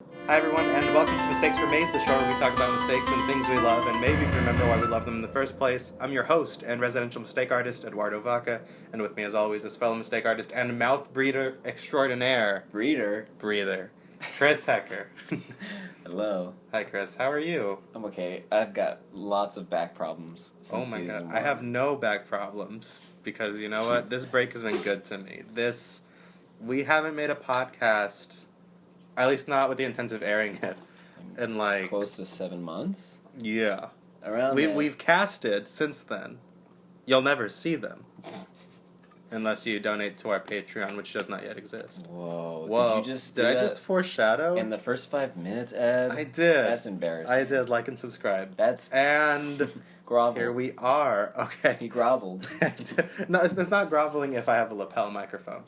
Hi everyone, and welcome to Mistakes Were Made, the show where we talk about mistakes and things we love, and maybe remember why we love them in the first place. I'm your host and residential mistake artist, Eduardo Vaca, and with me as always is fellow mistake artist and mouth breeder extraordinaire. Breather. Chris Hecker. Hello. Hi Chris, how are you? I'm okay. I've got lots of back problems since Oh my god, season I have one. no back problems, because you know what? This break has been good to me. We haven't made a podcast, at least not with the intent of airing it, in like... Close to 7 months? Yeah. Around there. We've casted since then. You'll never see them. Unless you donate to our Patreon, which does not yet exist. Whoa. Did I just foreshadow? in the first 5 minutes, Ed? I did. That's embarrassing. I did. Like and subscribe. And grovel. Here we are. Okay. He groveled. No, it's not groveling if I have a lapel microphone.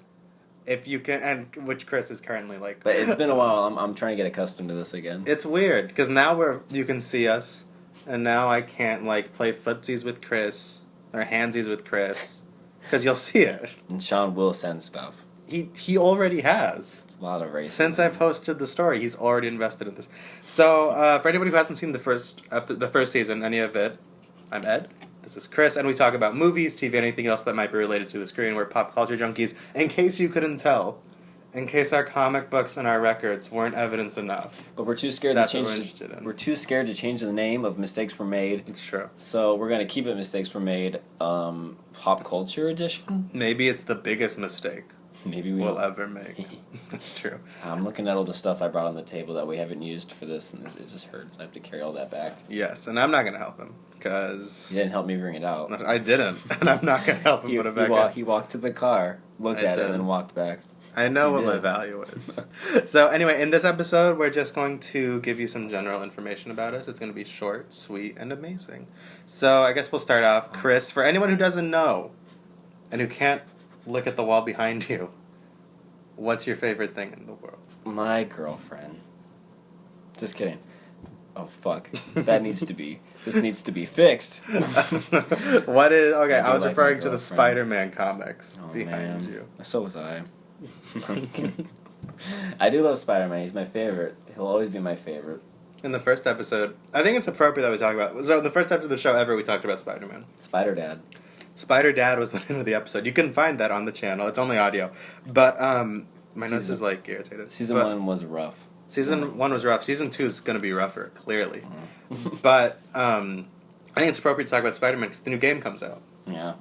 If you can, and which Chris is currently like. But it's been a while. I'm trying to get accustomed to this again. It's weird because now you can see us, and now I can't like play footsies with Chris or handsies with Chris because you'll see it. And Sean will send stuff. He already has. It's a lot of racism. Since I posted the story, he's already invested in this. So for anybody who hasn't seen the first season, any of it, I'm Ed. This is Chris, and we talk about movies, TV, anything else that might be related to the screen. We're pop culture junkies. In case you couldn't tell, in case our comic books and our records weren't evidence enough. But we're too scared That's to what we're change. interested in. We're too scared to change the name of Mistakes Were Made. It's true. So we're gonna keep it Mistakes Were Made. Pop culture edition. Maybe it's the biggest mistake Maybe we'll ever make. True. I'm looking at all the stuff I brought on the table that we haven't used for this, and it just hurts. I have to carry all that back. Yes, and I'm not going to help him, because... He didn't help me bring it out. I didn't, and I'm not going to help him put it back in. He walked to the car, looked at it, and then walked back. I know what my value is. So anyway, in this episode, we're just going to give you some general information about us. It's going to be short, sweet, and amazing. So I guess we'll start off. Chris, for anyone who doesn't know, and who can't look at the wall behind you, what's your favorite thing in the world? My girlfriend. Just kidding. Oh, fuck. This needs to be fixed. What is... Okay, I was like referring my to the girlfriend. Spider-Man comics behind you. So was I. I do love Spider-Man. He's my favorite. He'll always be my favorite. In the first episode, I think it's appropriate that we talk about... So, the first episode of the show ever, we talked about Spider-Man. Spider-Dad. Spider-Dad was the name of the episode. You can find that on the channel. It's only audio. But, my nose is, like, irritated. Season 1 was rough. Season 1 was rough. Season 2 is going to be rougher, clearly. But, I think it's appropriate to talk about Spider-Man because the new game comes out. Yeah.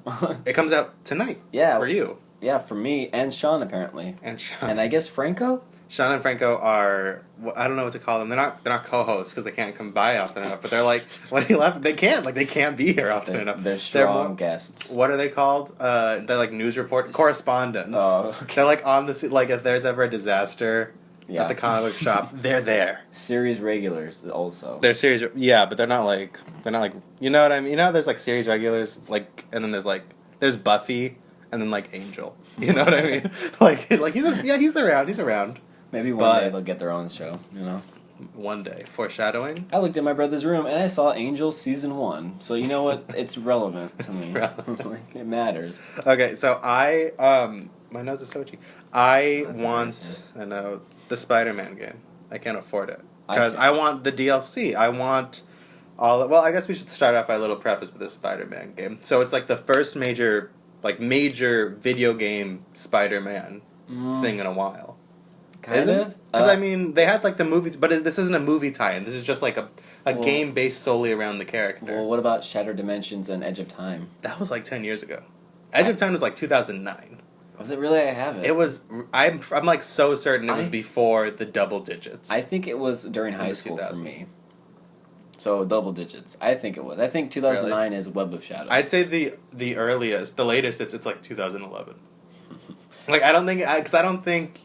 It comes out tonight. Yeah. For you. Yeah, for me and Sean, apparently. And Sean. And I guess Franco? Sean and Franco are... I don't know what to call them. They're not co-hosts because they can't come by often enough. But they're like... When he left, they can't. Like, they can't be here often enough. They're strong guests. What are they called? They're like news report... Correspondents. Oh, okay. They're like on the... Like, if there's ever a disaster at the comic book shop, they're there. Series regulars also. They're series... Yeah, but they're not like... You know what I mean? You know there's like series regulars? Like... And then there's like... There's Buffy... And then, like, Angel. You know what I mean? like he's around. He's around. Maybe one day they'll get their own show, you know? One day. Foreshadowing? I looked in my brother's room, and I saw Angel Season 1. So, you know what? It's relevant to me. Like, it matters. Okay, so my nose is so itchy. I know, the Spider-Man game. I can't afford it. Because I want the DLC. I want well, I guess we should start off by a little preface with the Spider-Man game. So, it's like the first major video game Spider-Man thing in a while. Kind of? Because, I mean, they had, like, the movies, but this isn't a movie tie-in. This is just, like, a game based solely around the character. Well, what about Shattered Dimensions and Edge of Time? That was, like, 10 years ago. Edge of Time was, like, 2009. Was it really? I haven't. It was... I'm like, so certain it was before the double digits. I think it was during high school for me. So, double digits. I think it was. I think 2009 is Web of Shadows. I'd say the earliest, the latest, it's like 2011. Like, I don't think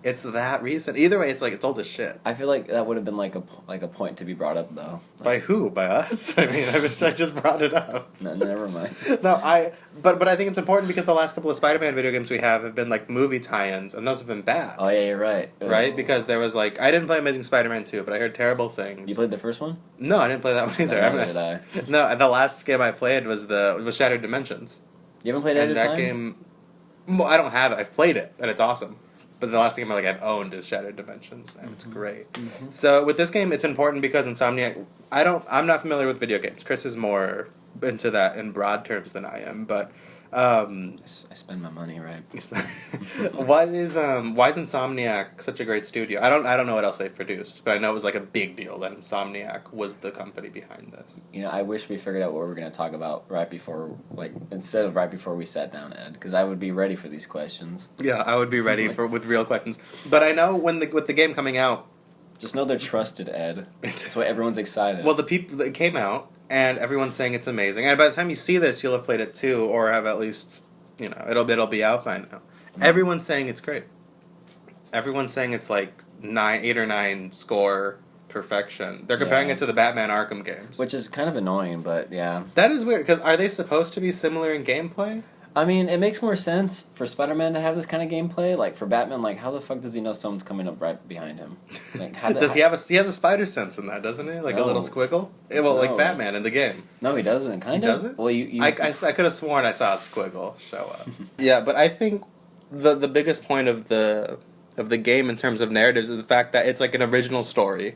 it's that recent. Either way, it's like, it's old as shit. I feel like that would have been like a point to be brought up, though. By who? By us? I mean, I just brought it up. No, never mind. But I think it's important because the last couple of Spider-Man video games we have been like movie tie-ins, and those have been bad. Oh, yeah, you're right. Right? Because there was like, I didn't play Amazing Spider-Man 2, but I heard terrible things. You played the first one? No, I didn't play that one either. Neither did I. No, the last game I played was Shattered Dimensions. You haven't played Edge of Time? That game, well, I don't have it. I've played it, and it's awesome. But the last game I've owned is Shattered Dimensions, and it's great. So with this game, it's important because Insomniac. I'm not familiar with video games. Chris is more into that in broad terms than I am, but. I spend my money right. Why is Insomniac such a great studio? I don't know what else they've produced, but I know it was a big deal that Insomniac was the company behind this. I wish we figured out what we were going to talk about right before, instead of right before we sat down, Ed, because I would be ready for these questions. Yeah, I would be ready with real questions. But I know with the game coming out, just know they're trusted, Ed. That's why everyone's excited. Well, the people that came out. And everyone's saying it's amazing. And by the time you see this, you'll have played it too, or have at least, it'll be out by now. Mm-hmm. Everyone's saying it's great. Everyone's saying it's 8 or 9 score perfection. They're comparing it to the Batman Arkham games. Which is kind of annoying, but yeah. That is weird, because are they supposed to be similar in gameplay? I mean, it makes more sense for Spider-Man to have this kind of gameplay. For Batman, how the fuck does he know someone's coming up right behind him? He has a spider sense in that, doesn't he? A little squiggle? Like Batman in the game. No, he doesn't. He doesn't? Well, I could have sworn I saw a squiggle show up. Yeah, but I think the biggest point of the game in terms of narratives is the fact that it's an original story,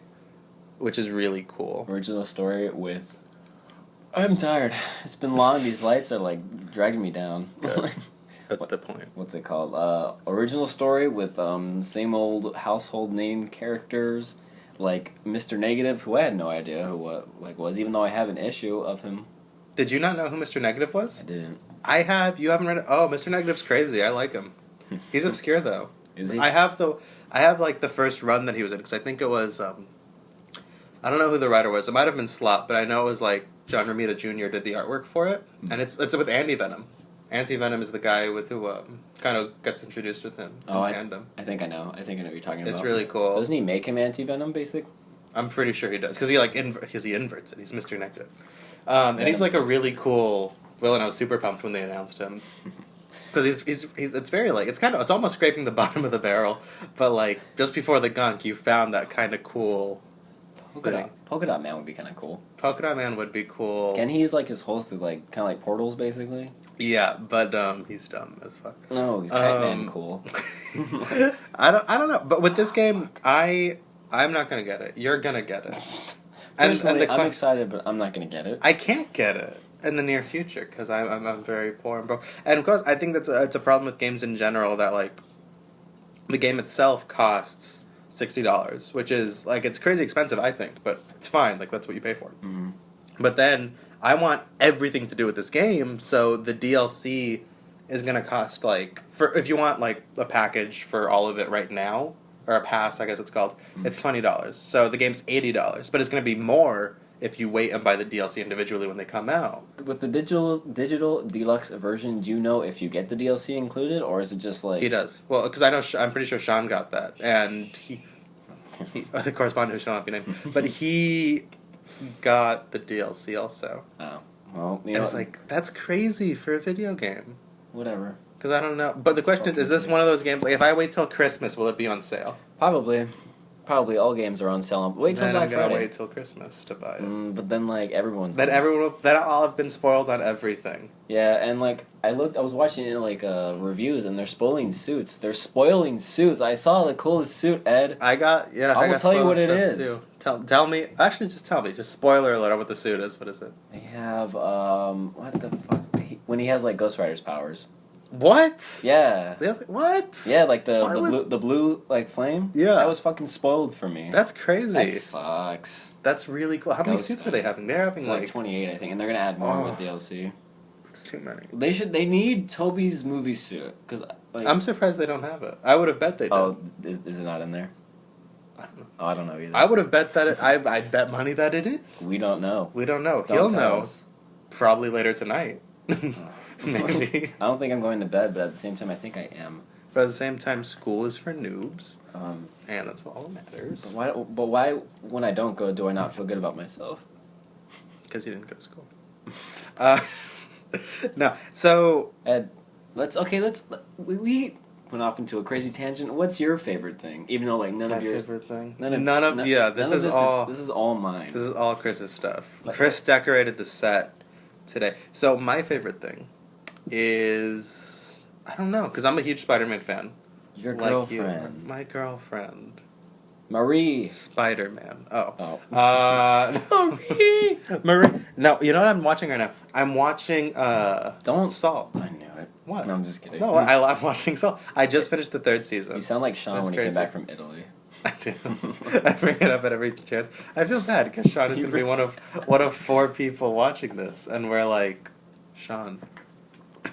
which is really cool. Original story with... I'm tired. It's been long. These lights are dragging me down. That's the point. What's it called? Original story with same old household name characters, like Mr. Negative, who I had no idea who was, even though I have an issue of him. Did you not know who Mr. Negative was? I didn't. I have. You haven't read it? Oh, Mr. Negative's crazy. I like him. He's obscure though. Is he? I have the first run that he was in, because I think it was I don't know who the writer was. It might have been Slop, but I know it was John Romita Jr. did the artwork for it, and it's with Anti-Venom. Anti-Venom is the guy with who kind of gets introduced with him in tandem. I think I know. I think I know what you're talking about. It's really cool. Doesn't he make him Anti-Venom, basically? I'm pretty sure he does, because he inverts it. He's Mr. Negative. And he's a really cool villain. I was super pumped when they announced him. Because it's very it's almost scraping the bottom of the barrel, but just before the gunk, you found that kind of cool Polka Dot Man would be kind of cool. Polka Dot Man would be cool. Can he use his holes through kind of like portals, basically? Yeah, but he's dumb as fuck. No, he's Kite Man cool. I don't know, but with this game, I'm not gonna get it. You're gonna get it. Personally, I'm excited, but I'm not gonna get it. I can't get it in the near future because I'm very poor and broke. And of course, I think it's a problem with games in general that the game itself costs $60, which is it's crazy expensive, I think, but it's fine. That's what you pay for. Mm-hmm. But then I want everything to do with this game, so the DLC is gonna cost if you want a package for all of it right now, or a pass, I guess it's called. Mm-hmm. It's $20. So the game's $80, but it's gonna be more if you wait and buy the DLC individually when they come out. With the digital deluxe version, do you know if you get the DLC included, or is it just He does. Well, because I know I'm pretty sure Sean got that, and he the correspondent who shall not be named, but he got the DLC also. Oh, well, and it's that's crazy for a video game. Whatever. Because I don't know. But the question is this one of those games? If I wait till Christmas, will it be on sale? Probably all games are on sale. Wait till Black Friday. I'm gonna wait till Christmas to buy it. But then everyone's. Then all have been spoiled on everything. Yeah, and I was watching reviews, and they're spoiling suits. They're spoiling suits. I saw the coolest suit, Ed. I will tell you what it is. Too. Tell me. Actually, just tell me. Just spoiler alert on what the suit is. What is it? They have what the fuck? When he has Ghost Rider's powers. What? Yeah. What? Yeah, the blue flame. Yeah. That was fucking spoiled for me. That's crazy. That sucks. That's really cool. How many suits were they having? They're having 28, I think, and they're gonna add more with DLC. It's too many. They need Toby's movie suit because I'm surprised they don't have it. I would have bet they did. Oh, is it not in there? I don't know. Oh, I don't know either. I would have bet that I'd bet money that it is. We don't know. He'll know. Probably later tonight. Maybe. I don't think I'm going to bed, but at the same time, I think I am. But at the same time, school is for noobs, and that's all that matters. But why, when I don't go, do I not feel good about myself? Because you didn't go to school. No. So Ed, we went off into a crazy tangent. What's your favorite thing? Even though none of yours. Favorite thing. This is all mine. This is all Chris's stuff. Chris decorated the set today. So my favorite thing is, I don't know, because I'm a huge Spider-Man fan. Your like girlfriend. My girlfriend. Marie. Spider-Man. Oh. Marie. Marie. No, you know what I'm watching right now? I'm watching Don't. Saul. I knew it. What? No, I'm just kidding. No, I'm watching Saul. I just finished the 3rd season. You sound like Sean That's when crazy. he came back from Italy. I do. I bring it up at every chance. I feel bad because Sean is going to be one of 4 people watching this, and we're like, Sean,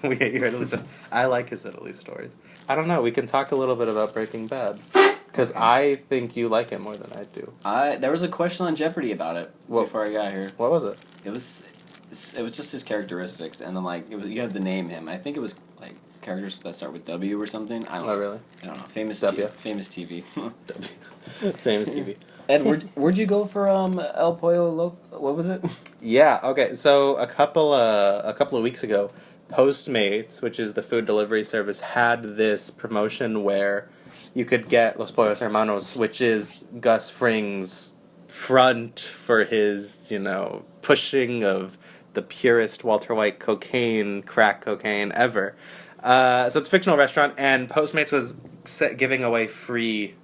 we hate your Italy stories. I like his Italy stories. I don't know. We can talk a little bit about Breaking Bad because I think you like it more than I do. There was a question on Jeopardy about it before I got here. What was it? It was just his characteristics, and then you had to name him. I think it was like characters that start with W or something. I don't know. Oh, really? I don't know. Famous W. Famous TV. Famous TV. Ed, where'd you go for El Pollo what was it? Yeah. Okay. So a couple of weeks ago, Postmates, which is the food delivery service, had this promotion where you could get Los Pollos Hermanos, which is Gus Fring's front for his, pushing of the purest Walter White crack cocaine ever. So it's a fictional restaurant, and Postmates was giving away free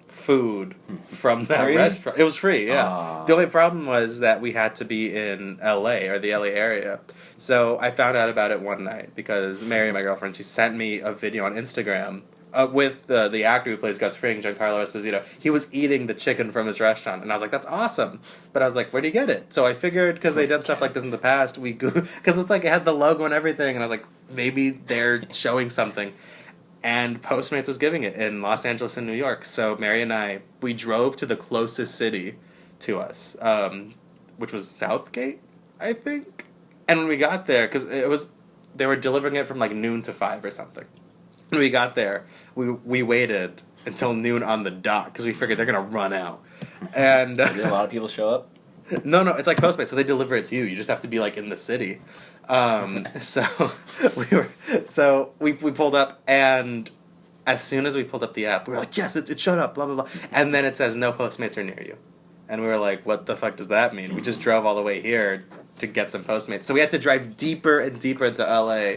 food from that restaurant. It was free, yeah. The only problem was that we had to be in LA, or the LA area. So I found out about it one night because Mary, my girlfriend, she sent me a video on Instagram with the actor who plays Gus Fring, Giancarlo Esposito. He was eating the chicken from his restaurant, and I was like, that's awesome. But I was like, where'd he get it? So I figured, because they've done stuff like this in the past, because it's like, it has the logo and everything, and I was like, maybe they're showing something. And Postmates was giving it in Los Angeles and New York. So Mary and we drove to the closest city to us, which was Southgate, I think. And when we got there, because they were delivering it from like noon to 5 or something. When we got there, we waited until noon on the dot because we figured they're gonna run out. And did a lot of people show up? No, it's like Postmates, so they deliver it to you. You just have to be like in the city. So we pulled up, and as soon as we pulled up the app, we were like, yes, it showed up, blah blah blah, and then it says no Postmates are near you, and we were like, what the fuck does that mean? We just drove all the way here to get some Postmates, so we had to drive deeper and deeper into LA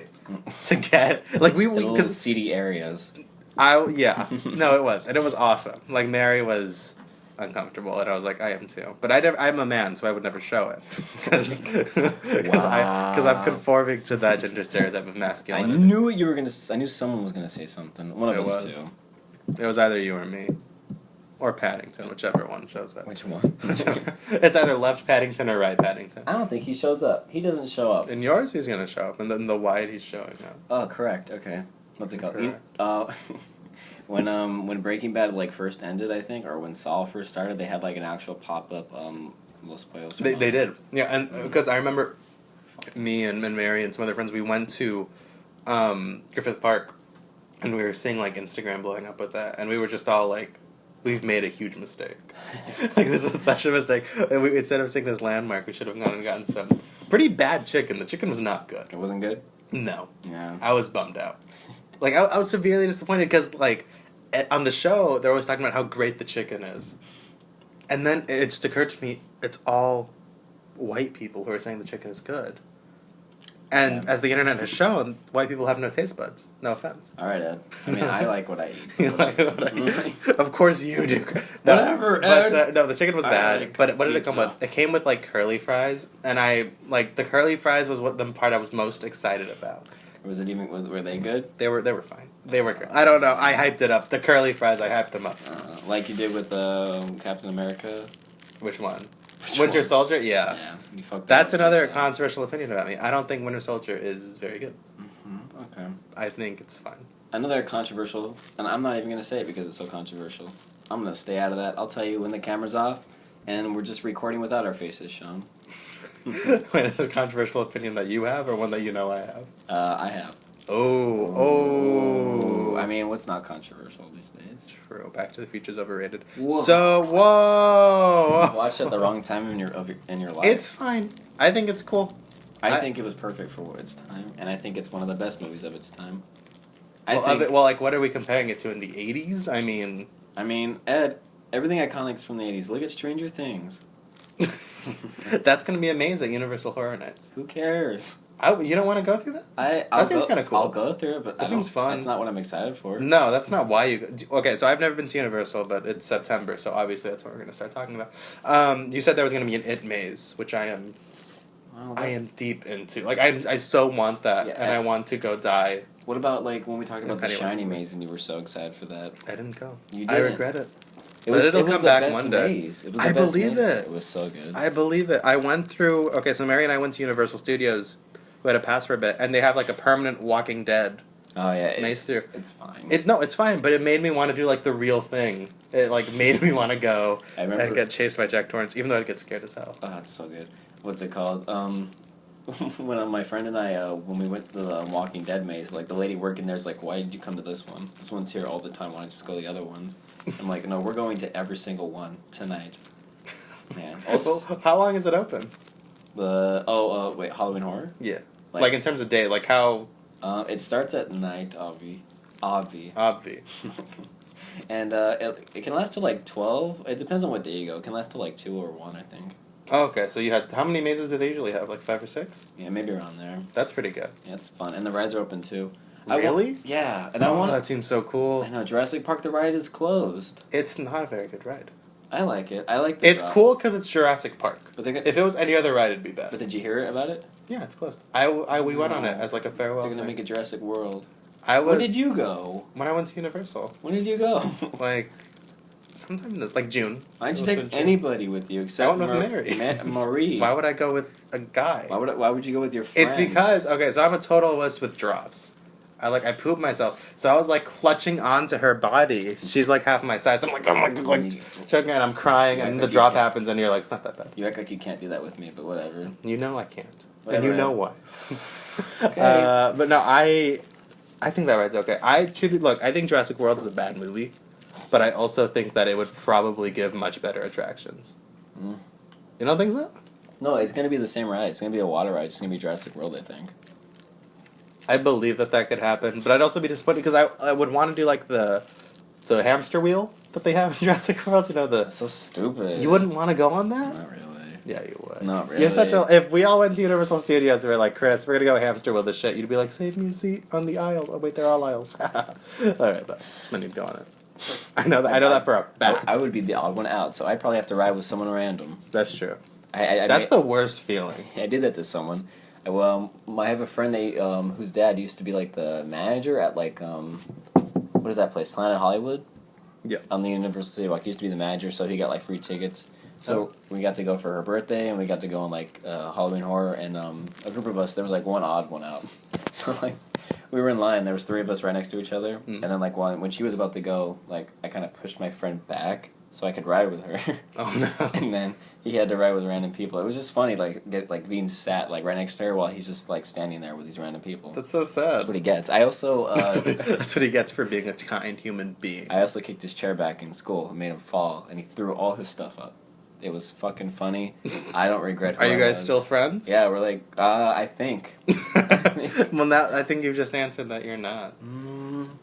to get because seedy areas. No, it was, and it was awesome. Like Mary was uncomfortable, and I was like, I am too, but I'm a man, so I would never show it because I'm conforming to that gender stereotype of masculinity. I knew what you were gonna. I knew someone was gonna say something. One of us two. It was either you or me, or Paddington, whichever one shows up. Which one? It's either left Paddington or right Paddington. I don't think he shows up. He doesn't show up. In yours, he's gonna show up, and then the white, he's showing up. Oh, correct. Okay, what's it called? When Breaking Bad first ended, I think, or when Saul first started, they had an actual pop-up Los Pollos. They did, yeah, and because I remember me and Mary and some other friends, we went to Griffith Park, and we were seeing Instagram blowing up with that, and we were just all like, we've made a huge mistake. This was such a mistake. Instead of seeing this landmark, we should have gone and gotten some pretty bad chicken. The chicken was not good. It wasn't good? No. Yeah. I was bummed out. I was severely disappointed because, on the show, they're always talking about how great the chicken is. And then it just occurred to me, it's all white people who are saying the chicken is good. And as the internet has shown, white people have no taste buds. No offense. All right, Ed. I mean, I like what I eat. You like what I eat? Of course you do. No, whatever, Ed. But, no, the chicken was bad. Like but what did it come with? It came with, curly fries. And the curly fries was the part I was most excited about. Were they good? They were fine. They were good. I don't know. I hyped it up. The curly fries, I hyped them up. Like you did with Captain America? Which one? Winter Soldier? Yeah. Yeah. You fucked That's another controversial opinion about me. I don't think Winter Soldier is very good. Mm-hmm. Okay. I think it's fine. Another controversial, and I'm not even going to say it because it's so controversial. I'm going to stay out of that. I'll tell you when the camera's off, and we're just recording without our faces, Sean. Wait, is it a controversial opinion that you have, or one that you know I have? I have. Oh. I mean, what's not controversial these days? True. Back to the Future's overrated. Whoa. So, whoa. You watched it at the wrong time in your life. It's fine. I think it's cool. I think it was perfect for its time, and I think it's one of the best movies of its time. What are we comparing it to in the 80s? I mean, Ed, everything iconic's from the 80s. Look at Stranger Things. That's going to be amazing. Universal Horror Nights. Who cares? You don't want to go through that? That seems kind of cool. I'll go through it, but that seems fun. That's not what I'm excited for. No, that's not why you go. Okay, so I've never been to Universal, but it's September, so obviously that's what we're going to start talking about. You said there was going to be an It maze, which I am... I am deep into. Like, I so want that, and I want to go die. What about, like, when we talked about the Shiny Maze and you were so excited for that? I didn't go. You didn't. I regret it. It'll come back one day. I believe it. It was so good. I believe it. I went through... Okay, so Mary and I went to Universal Studios. We had a pass for a bit, and they have, like, a permanent Walking Dead maze through. It's fine. It's fine, but it made me want to do, like, the real thing. It, like, made me want to go and get chased by Jack Torrance, even though I'd get scared as hell. Oh, that's so good. What's it called? When my friend and I, when we went to the Walking Dead maze, like, the lady working there's like, why did you come to this one? This one's here all the time. Why don't you just go to the other ones? I'm like, no, we're going to every single one tonight. Man. Also, well, how long is it open? Wait, Halloween Horror? Yeah. Like in terms of day, like how... it starts at night, Obvi. And it can last till like 12. It depends on what day you go. It can last till like 2 or 1, I think. Oh, okay. So you had... How many mazes do they usually have? Like 5 or 6? Yeah, maybe around there. That's pretty good. Yeah, it's fun. And the rides are open too. Really? Yeah. And that seems so cool. I know. Jurassic Park, the ride is closed. It's not a very good ride. I like it. I like It's cool because it's Jurassic Park. But if it was any other ride, it'd be bad. But did you hear about it? Yeah, it's closed. We went on it as like a farewell. They're gonna make a Jurassic World. When did you go? When I went to Universal. When did you go? Like, sometime like June. Why'd you take anybody with you except Mary? Marie. Why would I go with a guy? Why would you go with your friends? It's because so I'm a total wuss with drops. I poop myself. So I was like clutching onto her body. She's like half my size. I'm like, oh my god, like choking, and I'm crying, and the drop happens, and you're like, it's not that bad. You act like you can't do that with me, but whatever. You know I can't. Whatever, and you know why. Okay. But no, I think that ride's okay. I think Jurassic World is a bad movie, but I also think that it would probably give much better attractions. Mm. You don't think so? No, it's gonna be the same ride. It's gonna be a water ride. It's gonna be Jurassic World, I think. I believe that could happen, but I'd also be disappointed because I would want to do like the hamster wheel that they have in Jurassic World. You know That's so stupid. You wouldn't want to go on that? Not really. Yeah, you would. Not really. You're such a. If we all went to Universal Studios and we're like, Chris, we're gonna go hamster wheel this shit, you'd be like, save me a seat on the aisle. Oh wait, they're all aisles. All right, but then you'd go on it. I know that for a fact. I would be the odd one out, so I'd probably have to ride with someone random. That's true. That's the worst feeling. I did that to someone. Well, I have a friend whose dad used to be like the manager at like what is that place? Planet Hollywood. Yeah. On the Universal City Walk, he used to be the manager, so he got like free tickets. So we got to go for her birthday, and we got to go on like Halloween Horror, and a group of us. There was like one odd one out. So like we were in line. There was 3 of us right next to each other, and then like when she was about to go, like I kind of pushed my friend back so I could ride with her. Oh no! And then he had to ride with random people. It was just funny, like being sat like right next to her while he's just like standing there with these random people. That's so sad. That's what he gets. I also that's what he gets for being a kind human being. I also kicked his chair back in school and made him fall, and he threw all his stuff up. It was fucking funny. I don't regret. Are you guys still friends? Yeah, we're like I think. Well, now I think you've just answered that you're not.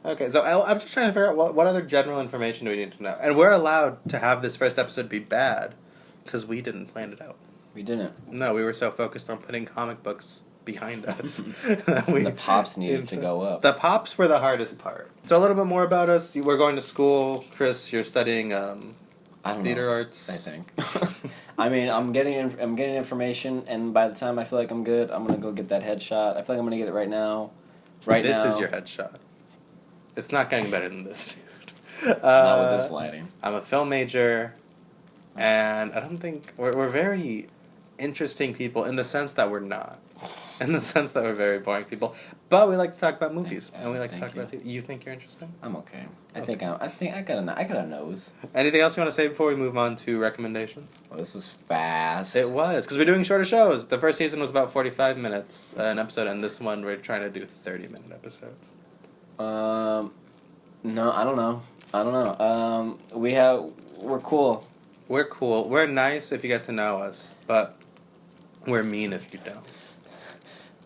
Okay, so I'm just trying to figure out what other general information do we need to know, and we're allowed to have this first episode be bad. Because we didn't plan it out. We didn't. No, we were so focused on putting comic books behind us. The pops needed to go up. The pops were the hardest part. So a little bit more about us. We're going to school. Chris, you're studying theater arts. I think. I mean, I'm getting information, and by the time I feel like I'm good, I'm gonna go get that headshot. I feel like I'm gonna get it right now. This is your headshot. It's not getting better than this, dude. Not with this lighting. I'm a film major. And I don't think we're very interesting people in the sense that we're not. In the sense that we're very boring people. But we like to talk about movies. And we like to talk about TV. You think you're interesting? I'm okay. I think I got a nose. Anything else you want to say before we move on to recommendations? Well, this was fast. It was, because we're doing shorter shows. The first season was about 45 minutes an episode, and this one we're trying to do 30-minute episodes. No, I don't know. We're cool. We're cool. We're nice if you get to know us, but we're mean if you don't.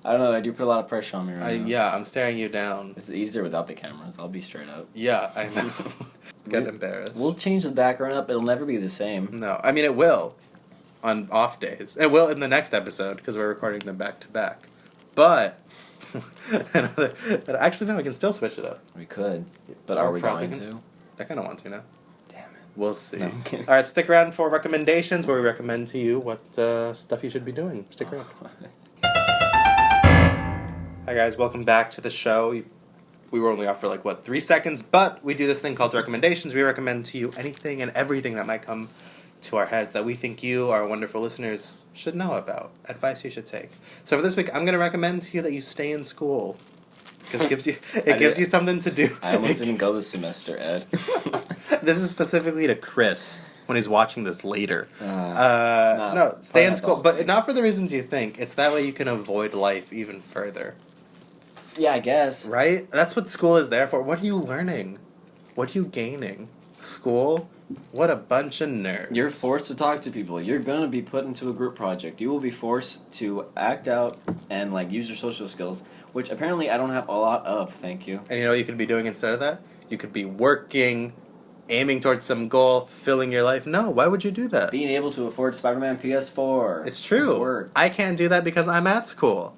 I don't know. I do put a lot of pressure on me right now. Yeah, I'm staring you down. It's easier without the cameras. I'll be straight up. Yeah, I know. Get embarrassed. We'll change the background up. It'll never be the same. No, I mean it will on off days. It will in the next episode because we're recording them back to back. But actually, no, we can still switch it up. We could, but are we going to? I kind of want to now. Damn it. We'll see. No, All right, stick around for recommendations, where we recommend to you what stuff you should be doing. Stick around. Hi guys, welcome back to the show. We were only off for 3 seconds, but we do this thing called recommendations. We recommend to you anything and everything that might come to our heads that we think you, our wonderful listeners, should know about. Advice you should take. So for this week, I'm going to recommend to you that you stay in school. Because it gives you something to do. I almost didn't go this semester, Ed. This is specifically to Chris when he's watching this later. No, stay in school, but not for the reasons you think. It's that way you can avoid life even further. Yeah, I guess. Right? That's what school is there for. What are you learning? What are you gaining? School? What a bunch of nerds. You're forced to talk to people. You're going to be put into a group project. You will be forced to act out and use your social skills, which apparently I don't have a lot of, thank you. And you know what you could be doing instead of that? You could be working, aiming towards some goal, filling your life. No, why would you do that? Being able to afford Spider-Man PS4. It's true. Work. I can't do that because I'm at school.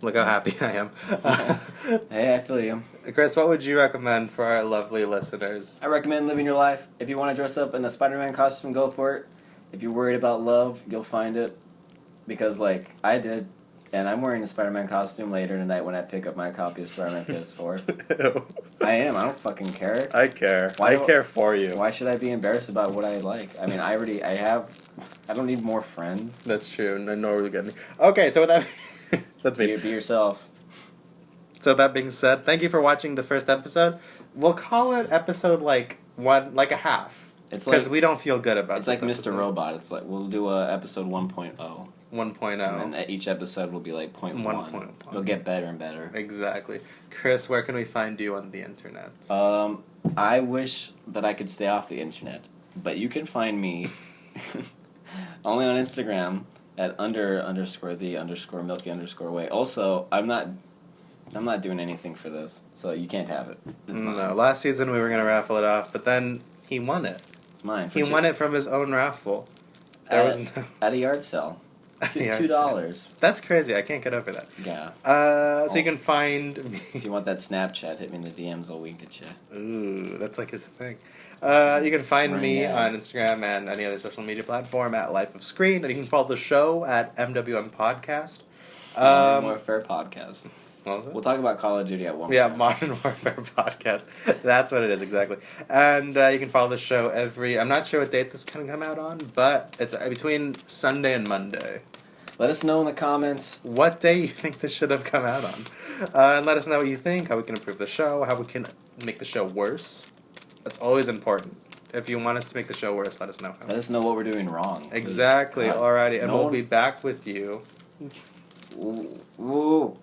Look how happy I am. Hey, I feel you. Chris, what would you recommend for our lovely listeners? I recommend living your life. If you want to dress up in a Spider-Man costume, go for it. If you're worried about love, you'll find it. Because, I did. And I'm wearing a Spider-Man costume later tonight when I pick up my copy of Spider-Man PS4. Ew. I am. I don't fucking care. I care. I care for you. Why should I be embarrassed about what I like? I mean, I don't need more friends. That's true. Nor are we getting. Okay, so with that... That's me. Be yourself. So that being said, thank you for watching the first episode. We'll call it episode a half. It's because we don't feel good about it. It's like Mr. Robot. It's we'll do episode 1.0. 1.0. And then each episode will be 0.1. 1.1. It'll get better and better. Exactly. Chris, where can we find you on the internet? I wish that I could stay off the internet, but you can find me only on Instagram at _the_milky_way. Also, I'm not doing anything for this, so you can't have it. It's mine. No, last season we were going to raffle it off, but then he won it. It's mine. He won it from his own raffle. At a yard sale. $2. That's crazy. I can't get over that. Yeah. So you can find me. If you want that Snapchat, hit me in the DMs. I'll wink at you. Ooh, that's his thing. You can find me on Instagram and any other social media platform at Life of Screen, and you can follow the show at MWM Podcast. Modern Warfare Podcast. What was it? We'll talk about Call of Duty at one point. Yeah, Modern Warfare Podcast. That's what it is, exactly. And you can follow the show I'm not sure what date this can come out on, but it's between Sunday and Monday. Let us know in the comments what day you think this should have come out on. And let us know what you think, how we can improve the show, how we can make the show worse. That's always important. If you want us to make the show worse, let us know. Let us know what we're doing wrong. Exactly. Alrighty, and we'll be back with you. Ooh.